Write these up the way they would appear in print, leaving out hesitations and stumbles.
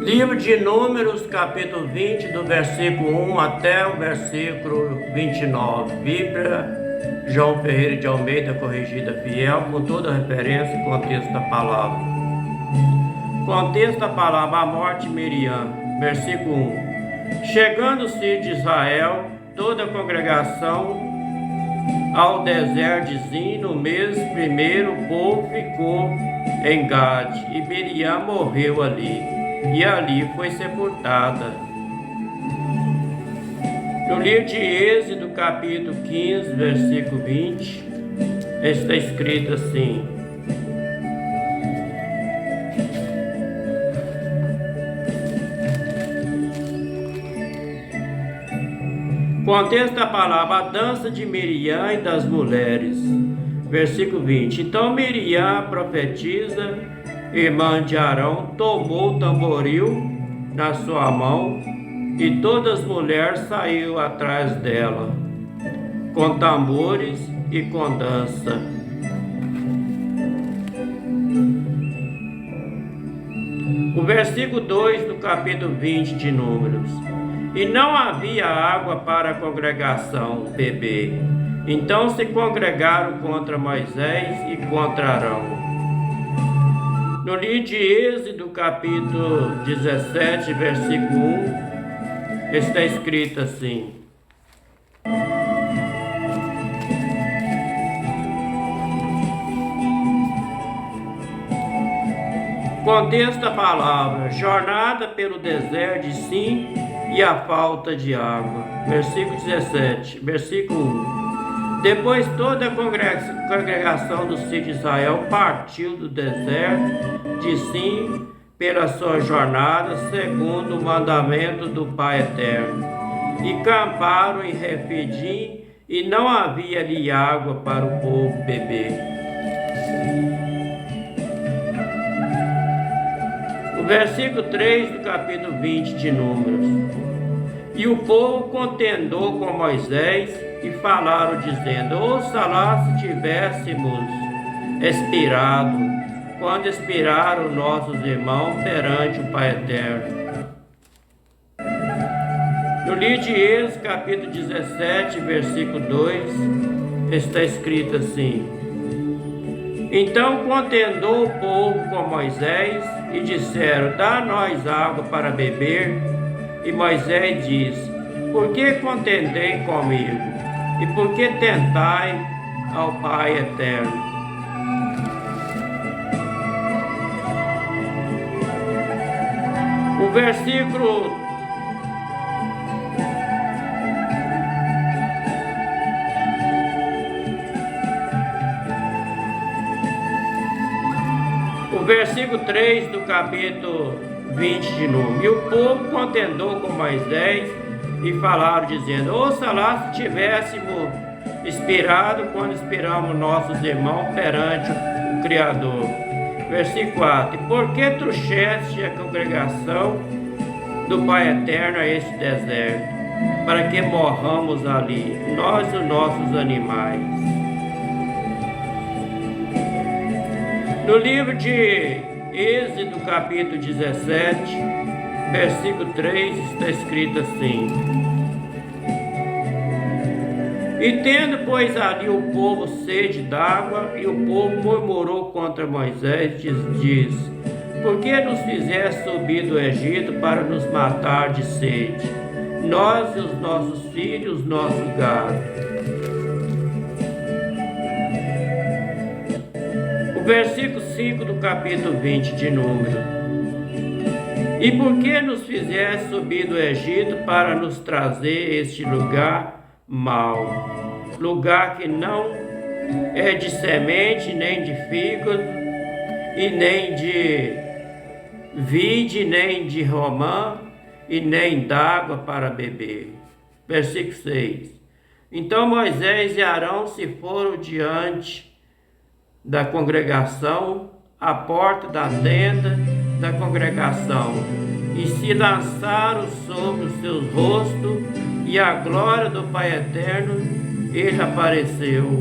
Livro de Números, capítulo 20, do versículo 1 até o versículo 29. Bíblia João Ferreira de Almeida, corrigida fiel, com toda a referência e contexto da palavra. Contexto da palavra: a morte de Miriam. Versículo 1. Chegando-se de Israel, toda a congregação ao deserto de Zim, no mês primeiro, o povo ficou em Gade, e Miriam morreu ali, e ali foi sepultada. No livro de Êxodo, capítulo 15, versículo 20, está escrito assim: contexto da palavra: a dança de Miriam e das mulheres. Versículo 20. Então Miriam, profetisa, irmã de Arão, tomou o tamboril na sua mão, e todas as mulheres saíram atrás dela, com tambores e com dança. O versículo 2 do capítulo 20 de Números. E não havia água para a congregação beber. Então se congregaram contra Moisés e contra Arão. No livro de Êxodo, capítulo 17, versículo 1, está escrito assim: contexto da palavra: jornada pelo deserto de Sim e a falta de água. Versículo 17, versículo 1. Depois toda a congregação dos filhos de Israel partiu do deserto de Sim pela sua jornada, segundo o mandamento do Pai Eterno, e camparam em Refidim, e não havia ali água para o povo beber. O versículo 3 do capítulo 20 de Números. E o povo contendou com Moisés e falaram, dizendo: oxalá se tivéssemos expirado, quando expiraram nossos irmãos perante o Pai Eterno. No livro de Êxodo, capítulo 17, versículo 2, está escrito assim: então contendou o povo com Moisés e disseram: dá-nós água para beber. E Moisés disse: por que contendei comigo? E por que tentai ao Pai Eterno? O versículo versículo 3 do capítulo 20 de Números. E o povo contendou com Moisés e falaram, dizendo: oxalá se tivéssemos expirado quando esperamos nossos irmãos perante o Criador. Versículo 4. E por que trouxeste a congregação do Pai Eterno a este deserto, para que morramos ali, nós e os nossos animais? No livro de Êxodo, capítulo 17, versículo 3, está escrito assim: e tendo, pois, ali o povo sede d'água, e o povo murmurou contra Moisés, diz: por que nos fizeste subir do Egito para nos matar de sede, nós e os nossos filhos, nosso gado? Versículo 5 do capítulo 20 de Números. E por que nos fizeste subir do Egito para nos trazer este lugar mau, lugar que não é de semente, nem de fígado, e nem de vide, nem de romã, e nem d'água para beber? Versículo 6. Então Moisés e Arão se foram diante da congregação, à porta da tenda da congregação, e se lançaram sobre os seus rostos, e a glória do Pai Eterno ele apareceu.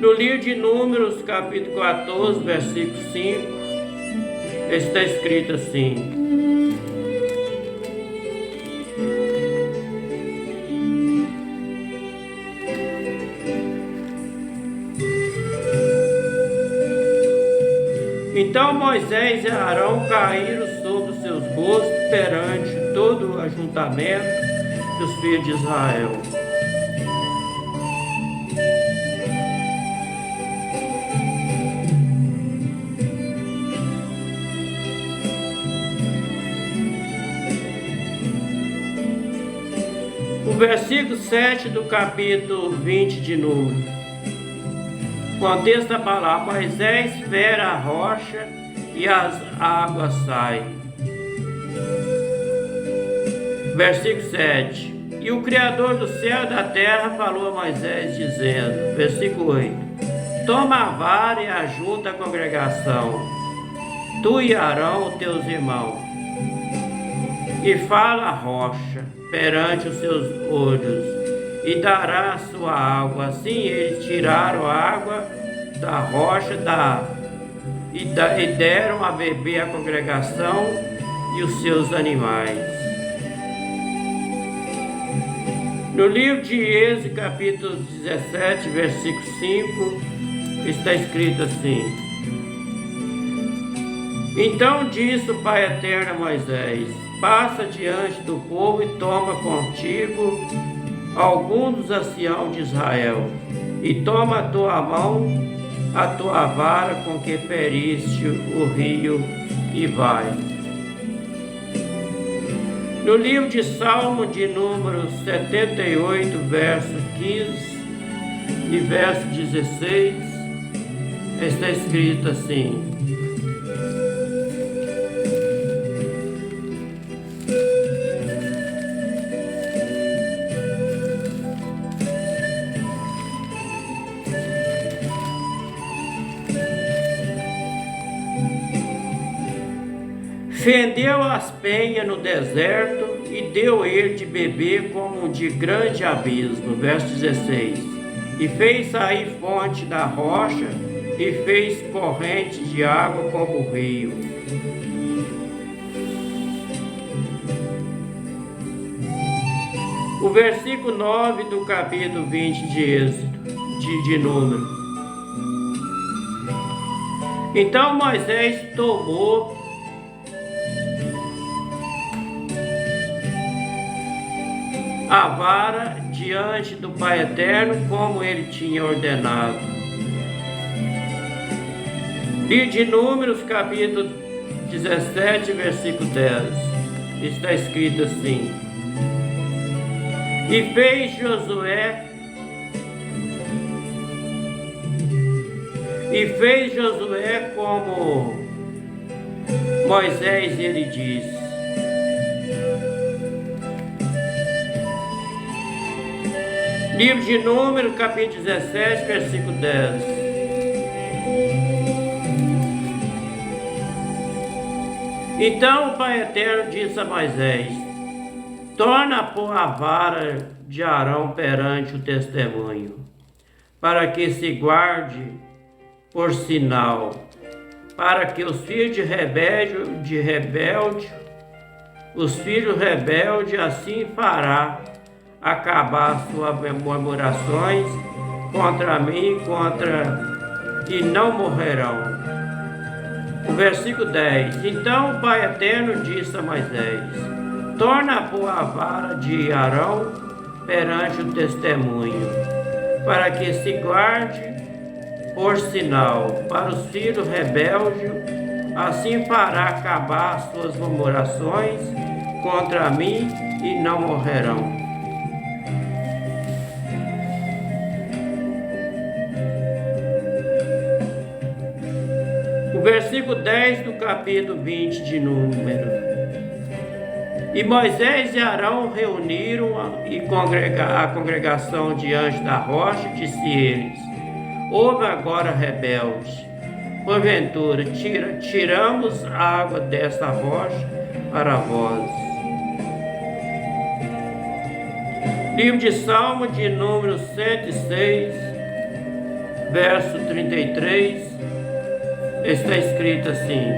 No livro de Números, capítulo 14, versículo 5, está escrito assim: Então Moisés e Arão caíram sobre os seus rostos perante todo o ajuntamento dos filhos de Israel. O versículo 7 do capítulo 20 de Números. Contexto da palavra: Moisés fere a rocha e as águas saem. Versículo 7. E o Criador do céu e da terra falou a Moisés, dizendo, versículo 8: Toma a vara e ajunta a congregação, tu e Arão, teus irmãos, e fala a rocha perante os seus olhos, e dará a sua água. Assim eles tiraram a água da rocha e deram a beber a congregação e os seus animais. No livro de Êxodo, capítulo 17, versículo 5, está escrito assim: Então disse o Pai Eterno a Moisés: Passa diante do povo e toma contigo alguns dos anciãos de Israel, e toma a tua mão, a tua vara com que feriste o rio, e vai. No livro de Salmo de número 78, verso 15 e verso 16, está escrito assim: Fendeu as penhas no deserto e deu ele de beber como de grande abismo. Verso 16. E fez sair fonte da rocha e fez corrente de água como o rio. O versículo 9 do capítulo 20 de Êxodo, de Número. Então Moisés tomou a vara diante do Pai Eterno, como ele tinha ordenado. Livro de Números, capítulo 17, versículo 10, está escrito assim: E fez Josué como Moisés ele disse. Livro de Números, capítulo 17, versículo 10. Então o Pai Eterno disse a Moisés: Torna a pôr a vara de Arão perante o testemunho, para que se guarde por sinal, para que os filhos de rebelde, os filhos rebeldes assim fará acabar suas murmurações contra mim, e não morrerão. O versículo 10. Então o Pai Eterno disse a Moisés: Torna a pôr a vara de Arão perante o testemunho, para que se guarde por sinal para os filhos rebeldes, assim fará acabar suas murmurações contra mim e não morrerão. O versículo 10 do capítulo 20 de Números. E Moisés e Arão reuniram a congregação diante da rocha, e disse eles: Ouve agora, rebeldes, porventura tiramos a água desta rocha para vós. Livro de Salmo de número 106, verso 33, está escrito assim: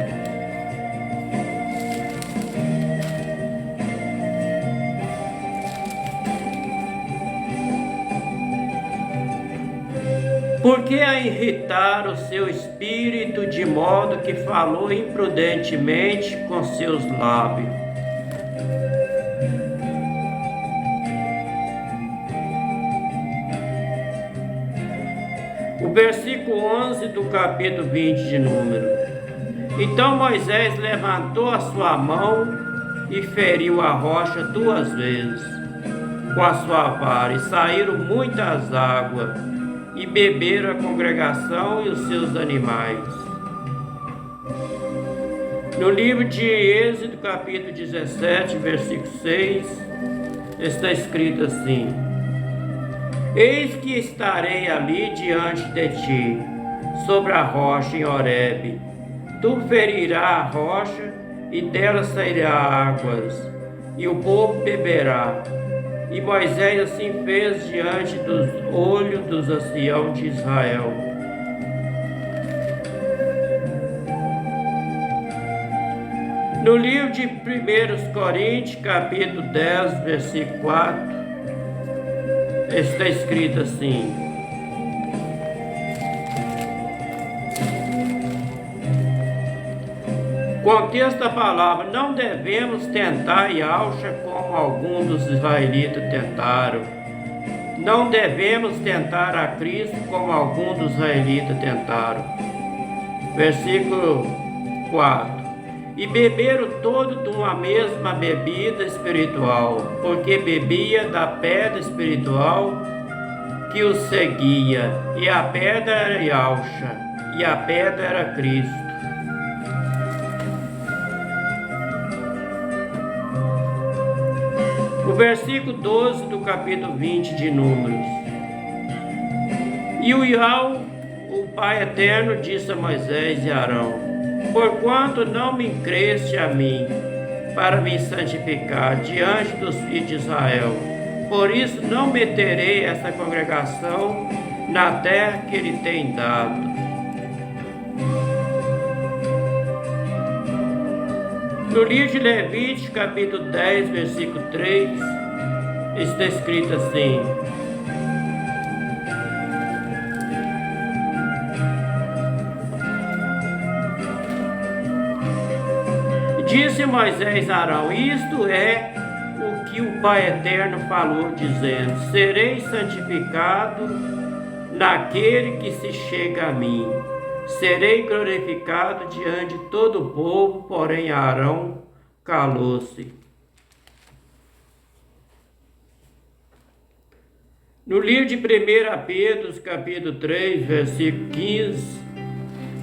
por que a irritar o seu espírito de modo que falou imprudentemente com seus lábios? O versículo 11 do capítulo 20 de Número. Então Moisés levantou a sua mão e feriu a rocha 2 vezes com a sua vara, e saíram muitas águas, e beberam a congregação e os seus animais. No livro de Êxodo, capítulo 17, versículo 6, está escrito assim: eis que estarei ali diante de ti, sobre a rocha em Horebe. Tu ferirás a rocha, e dela sairá águas, e o povo beberá. E Moisés assim fez diante dos olhos dos anciãos de Israel. No livro de 1 Coríntios, capítulo 10, versículo 4, está escrito assim: contexto da palavra: não devemos tentar Yahshua como alguns dos israelitas tentaram. Não devemos tentar a Cristo como alguns dos israelitas tentaram. Versículo 4: e beberam todos de uma mesma bebida espiritual, porque bebia da pedra espiritual que os seguia, e a pedra era Yahshua, e a pedra era Cristo. O versículo 12 do capítulo 20 de Números. E o Yahweh, o Pai Eterno, disse a Moisés e Arão: porquanto não me creste a mim, para me santificar diante dos filhos de Israel, por isso não meterei essa congregação na terra que ele tem dado. No livro de Levítico, capítulo 10, versículo 3, está escrito assim: disse Moisés a Arão: isto é o que o Pai Eterno falou, dizendo: serei santificado naquele que se chega a mim. Serei glorificado diante de todo o povo, porém Arão calou-se. No livro de 1 Pedro, capítulo 3, versículo 15,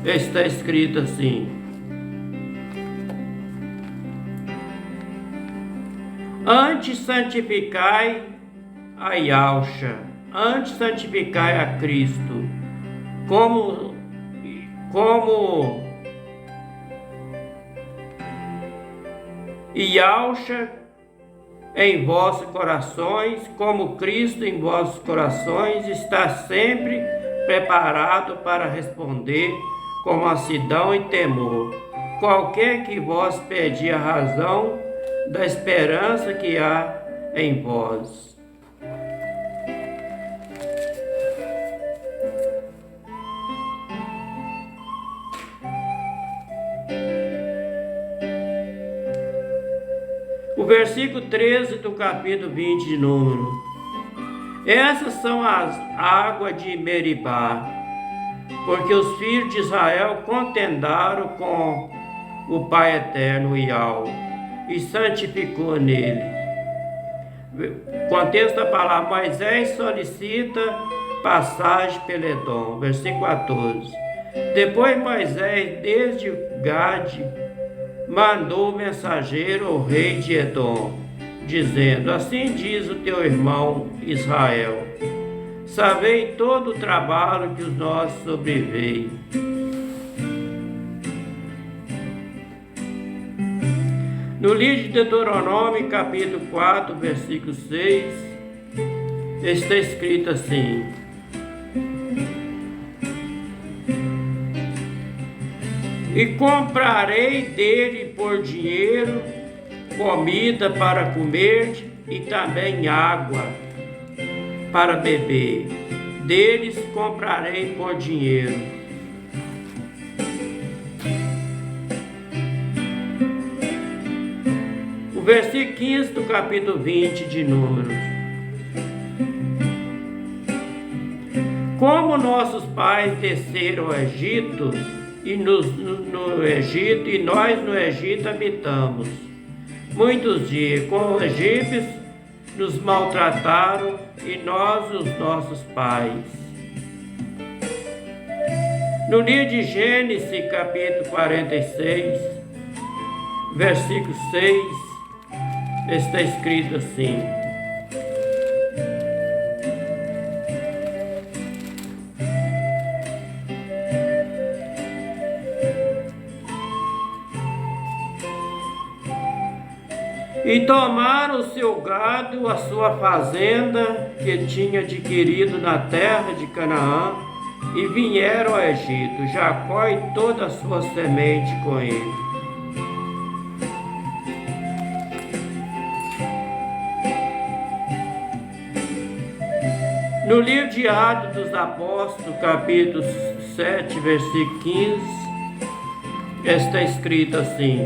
está escrito assim: antes santificai a Yahshua, antes santificai a Cristo, como Yahshua em vossos corações, como Cristo em vossos corações, está sempre preparado para responder com mansidão e temor, qualquer que vos pedir a razão da esperança que há em vós. O versículo 13 do capítulo 20 de Número. Essas são as águas de Meribá, porque os filhos de Israel contendaram com o Pai Eterno Yahweh, e santificou nele. Contexto da palavra: Moisés solicita passagem pelo Edom. Versículo 14. Depois Moisés, desde Gade, mandou o mensageiro ao rei de Edom, dizendo: assim diz o teu irmão Israel: sabei todo o trabalho que os nossos sobreveio. No livro de Deuteronômio, capítulo 4, versículo 6, está escrito assim: E comprarei dele por dinheiro comida para comer e também água para beber. Deles comprarei por dinheiro. O versículo 15 do capítulo 20 de Números. Como nossos pais desceram ao Egito, no Egito, e nós no Egito habitamos muitos dias, com os egípcios nos maltrataram, e nós os nossos pais. No livro de Gênesis, capítulo 46, versículo 6, está escrito assim: e tomaram o seu gado, a sua fazenda que tinha adquirido na terra de Canaã, e vieram ao Egito, Jacó e toda a sua semente com ele. No livro de Atos dos Apóstolos, capítulo 7, versículo 15, está escrito assim: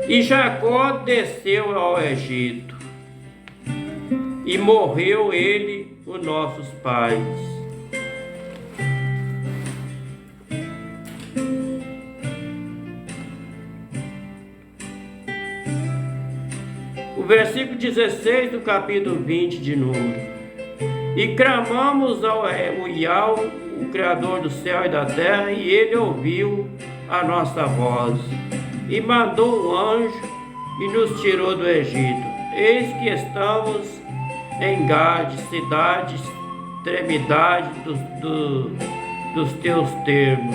e Jacó desceu ao Egito, e morreu ele, os nossos pais. O versículo 16 do capítulo 20 de Números. E clamamos ao Iau, o Criador do céu e da terra, e ele ouviu a nossa voz, e mandou um anjo e nos tirou do Egito. Eis que estamos em Gade, cidade, extremidade dos teus termos.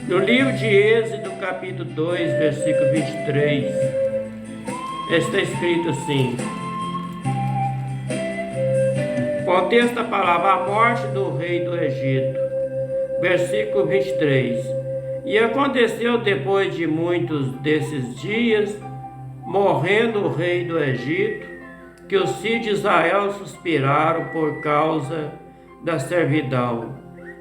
No livro de Êxodo, capítulo 2, versículo 23, está escrito assim: contexto a palavra: a morte do rei do Egito. Versículo 23. E aconteceu depois de muitos desses dias, morrendo o rei do Egito, que os filhos de Israel suspiraram por causa da servidão,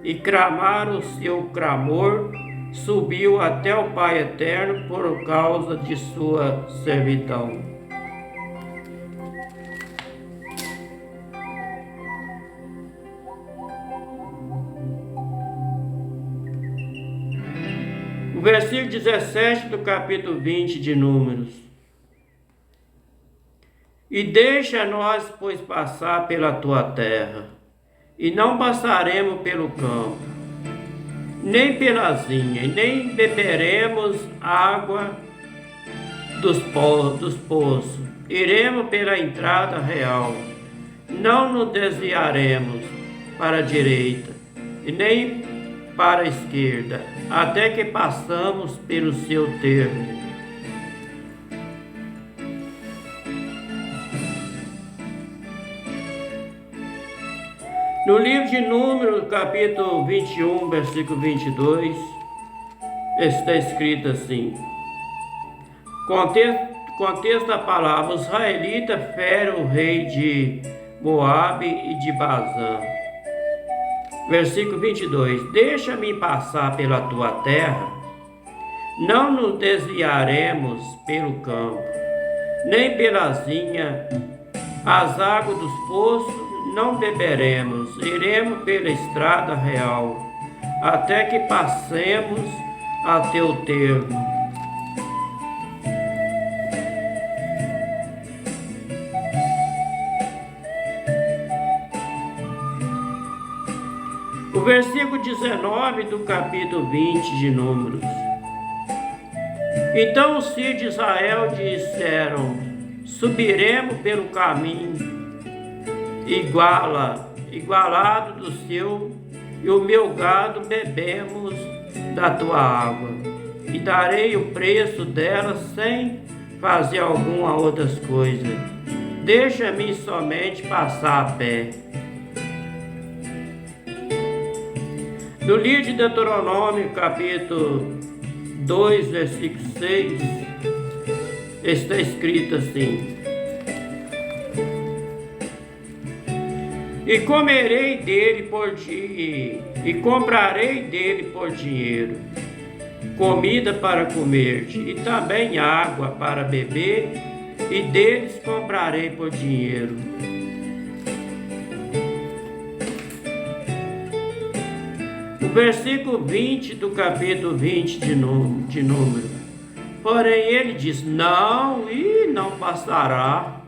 e clamaram, o seu clamor subiu até o Pai Eterno por causa de sua servidão. O versículo 17 do capítulo 20 de Números. E deixa-nos, pois, passar pela tua terra, e não passaremos pelo campo, nem pela vinha, nem beberemos água dos poços. Iremos pela entrada real, não nos desviaremos para a direita, e nem para a esquerda, até que passamos pelo seu termo. No livro de Números, capítulo 21, versículo 22, está escrito assim: contexto da palavra: os israelitas ferem o rei de Moabe e de Bazã. Versículo 22. Deixa-me passar pela tua terra, não nos desviaremos pelo campo, nem pela vinha, as águas dos poços não beberemos, iremos pela estrada real, até que passemos a teu termo. O versículo 19 do capítulo 20 de Números. Então os filhos de Israel disseram: subiremos pelo caminho igualado do seu, e o meu gado bebemos da tua água, e darei o preço dela sem fazer alguma outras coisas. Deixa-me somente passar a pé. No livro de Deuteronômio, capítulo 2, versículo 6, está escrito assim: e comerei dele e comprarei dele por dinheiro, comida para comer-te, e também água para beber, e deles comprarei por dinheiro. O versículo 20 do capítulo 20 de Número. Porém ele diz: não, e não passará.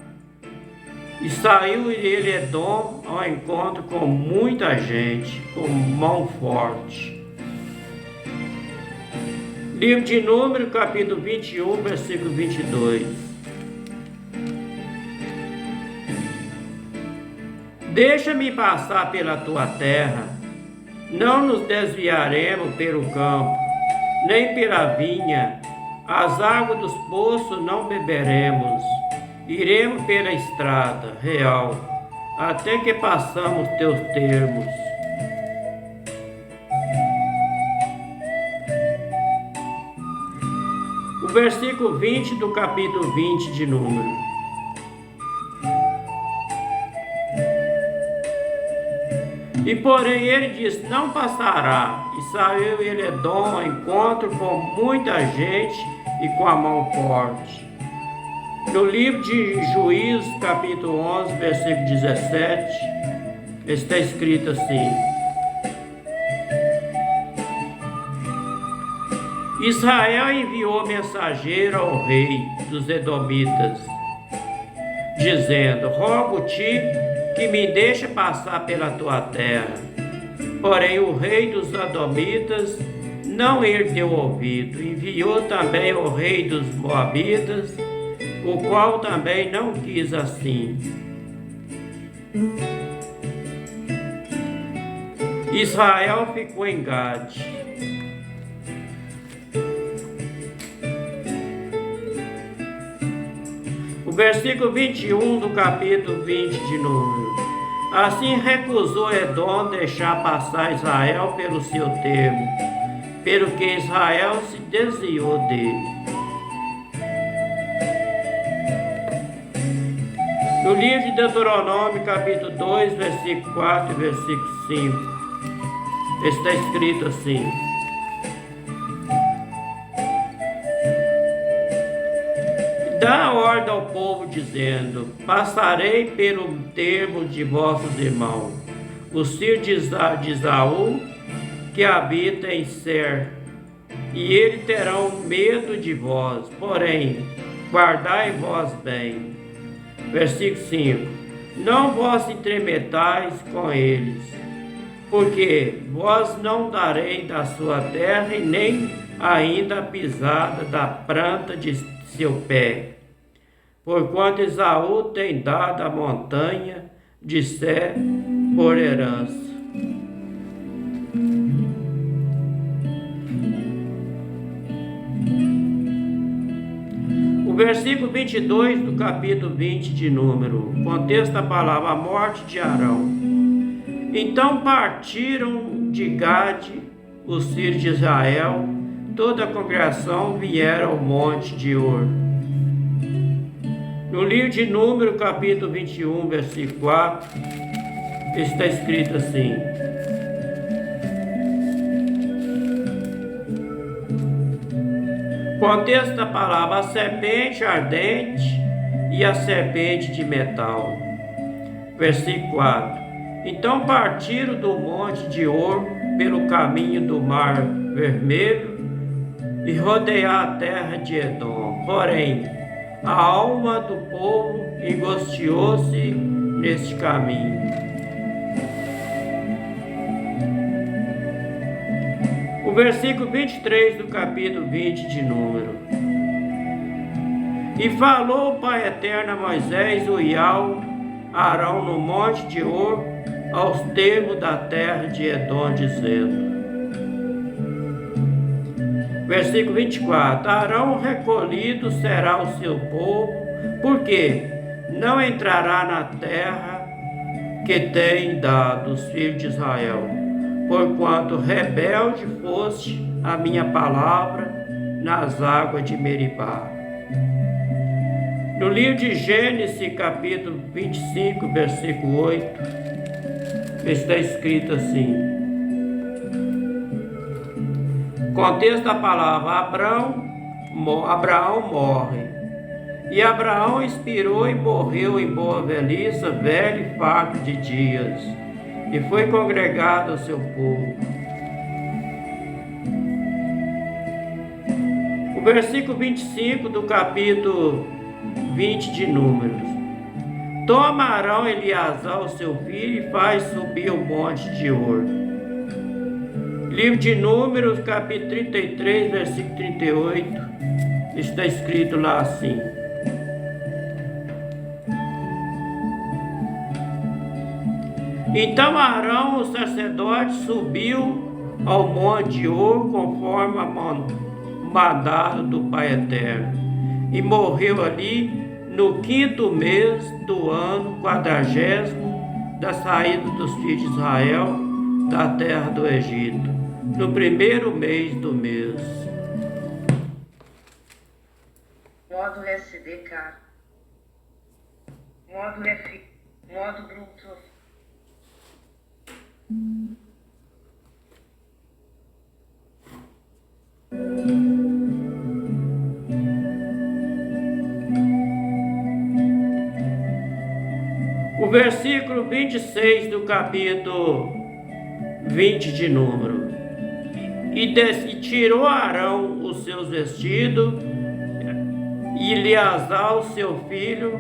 E saiu ele Edom ao encontro com muita gente, com mão forte. Livro de Número, capítulo 21, versículo 22. Deixa-me passar pela tua terra, não nos desviaremos pelo campo, nem pela vinha, as águas dos poços não beberemos, iremos pela estrada real, até que passamos teus termos. O versículo 20 do capítulo 20 de Número. E porém ele diz: não passará. E saiu ele Edom ao encontro com muita gente e com a mão forte. No livro de Juízes, capítulo 11, versículo 17, está escrito assim: Israel enviou mensageiro ao rei dos Edomitas, dizendo: rogo-te que me deixe passar pela tua terra. Porém o rei dos Edomitas não lhe deu ouvido. Enviou também o rei dos Moabitas, o qual também não quis assim. Israel ficou em Gade. O versículo 21 do capítulo 20 de Número. Assim recusou Edom deixar passar Israel pelo seu termo, pelo que Israel se desviou dele. No livro de Deuteronômio, capítulo 2, versículo 4 e versículo 5, está escrito assim: dá ordem ao povo, dizendo: passarei pelo termo de vossos irmãos, os filhos de Esaú, que habita em Ser, e eles terão medo de vós, porém, guardai vós bem. Versículo 5: não vos entremetais com eles, porque vós não dareis da sua terra, e nem ainda a pisada da planta de seu pé, porquanto Esaú tem dado a montanha de Sé por herança. O versículo 22 do capítulo 20 de Número contesta a palavra: a morte de Arão. Então partiram de Gade os filhos de Israel, toda a congregação vieram ao monte de Or. No livro de Número, capítulo 21, versículo 4, está escrito assim: contesta a palavra: a serpente ardente e a serpente de metal. Versículo 4: então partiram do monte de Or pelo caminho do mar Vermelho e rodear a terra de Edom. Porém, a alma do povo angustiou-se neste caminho. O versículo 23 do capítulo 20 de Número. E falou o Pai Eterno a Moisés, o Iau, Arão no monte de Or, aos termos da terra de Edom, dizendo. Versículo 24: Arão recolhido será o seu povo, porque não entrará na terra que tem dado os filhos de Israel, porquanto rebelde foste a minha palavra nas águas de Meribá. No livro de Gênesis, capítulo 25, versículo 8, está escrito assim. Contexto da palavra: Abraão morre. E Abraão expirou e morreu em boa velhice, velho e farto de dias, e foi congregado ao seu povo. O versículo 25 do capítulo 20 de Números. Toma Arão Eleazar, o seu filho, e faz subir o monte de Hor. Livro de Números, capítulo 33, versículo 38, está escrito lá assim. Então Arão, o sacerdote, subiu ao monte de Hor, conforme mandado do Pai Eterno, e morreu ali no 5º mês do ano 40º da saída dos filhos de Israel da terra do Egito, no 1º mês do mês. Módulo SDK. Módulo F. Módulo Bluetooth. O versículo 26 do capítulo 20 de Número. E tirou Arão os seus vestidos, e Eleazar, o seu filho,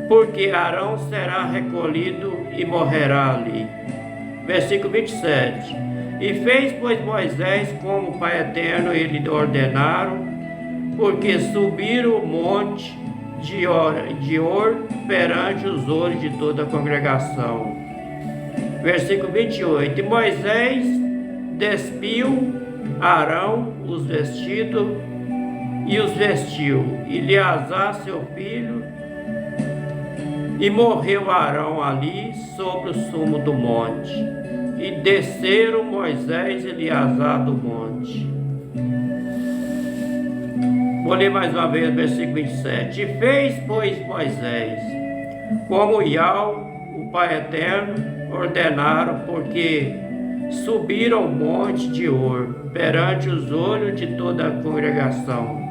porque Arão será recolhido e morrerá ali. Versículo 27. E fez, pois, Moisés como o Pai Eterno e lhe ordenaram, porque subiram o monte de Hor perante os olhos de toda a congregação. Versículo 28. E Moisés despiu Arão os vestidos e os vestiu, e Eleazar, seu filho, e morreu Arão ali sobre o cume do monte. E desceram Moisés e Eleazar do monte. Vou ler mais uma vez o versículo 27. E fez, pois, Moisés, como Yahweh, o Pai Eterno, ordenaram, porque subiram ao monte de Hor, perante os olhos de toda a congregação.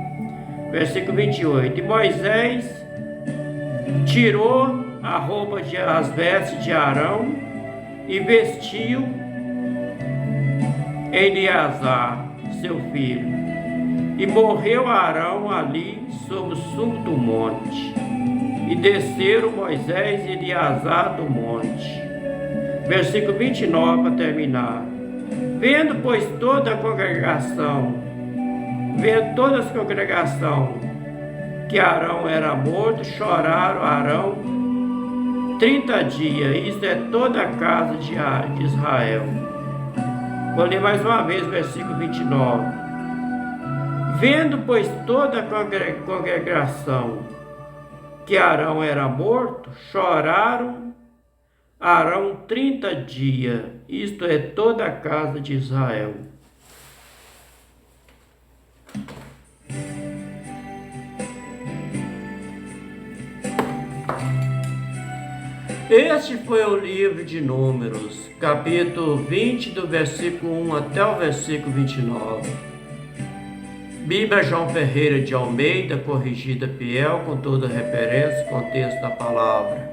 Versículo 28. E Moisés tirou a roupa as vestes de Arão e vestiu Eleazar, seu filho. E morreu Arão ali sobre o cume do monte. E desceram Moisés e Eleazar do monte. Versículo 29 para terminar. Vendo, pois, toda a congregação, que Arão era morto, choraram Arão 30 dias, isto é toda a casa de Israel. Vou ler mais uma vez o versículo 29. Vendo, pois, toda a congregação que Arão era morto, choraram Arão 30 dias, isto é toda a casa de Israel. Este foi o livro de Números, capítulo 20, do versículo 1 até o versículo 29. Bíblia João Ferreira de Almeida, corrigida fiel, com toda referência e contexto da palavra.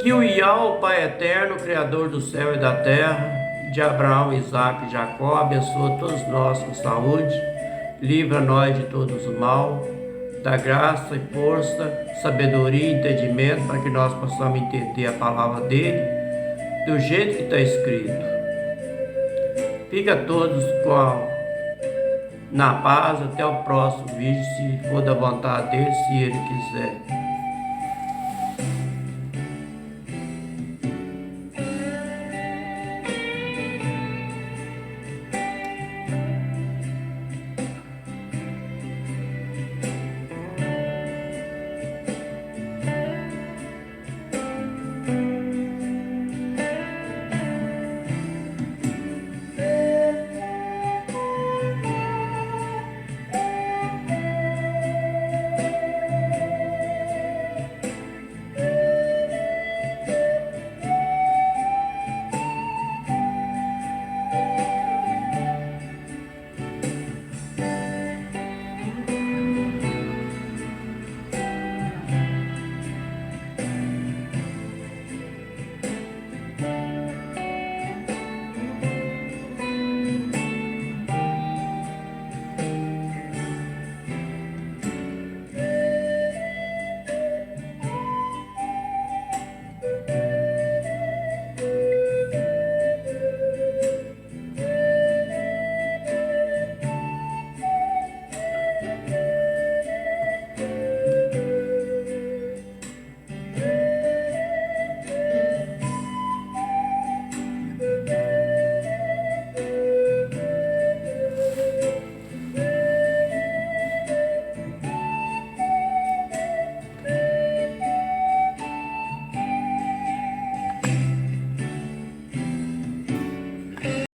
Que o Yahweh, o Pai Eterno, Criador do céu e da terra, de Abraão, Isaque e Jacó, abençoa todos nós com saúde, livra nós de todos os mal, dá graça e força, sabedoria e entendimento para que nós possamos entender a palavra dele do jeito que está escrito. Fica todos na paz, até o próximo vídeo, se for da vontade dele, se ele quiser.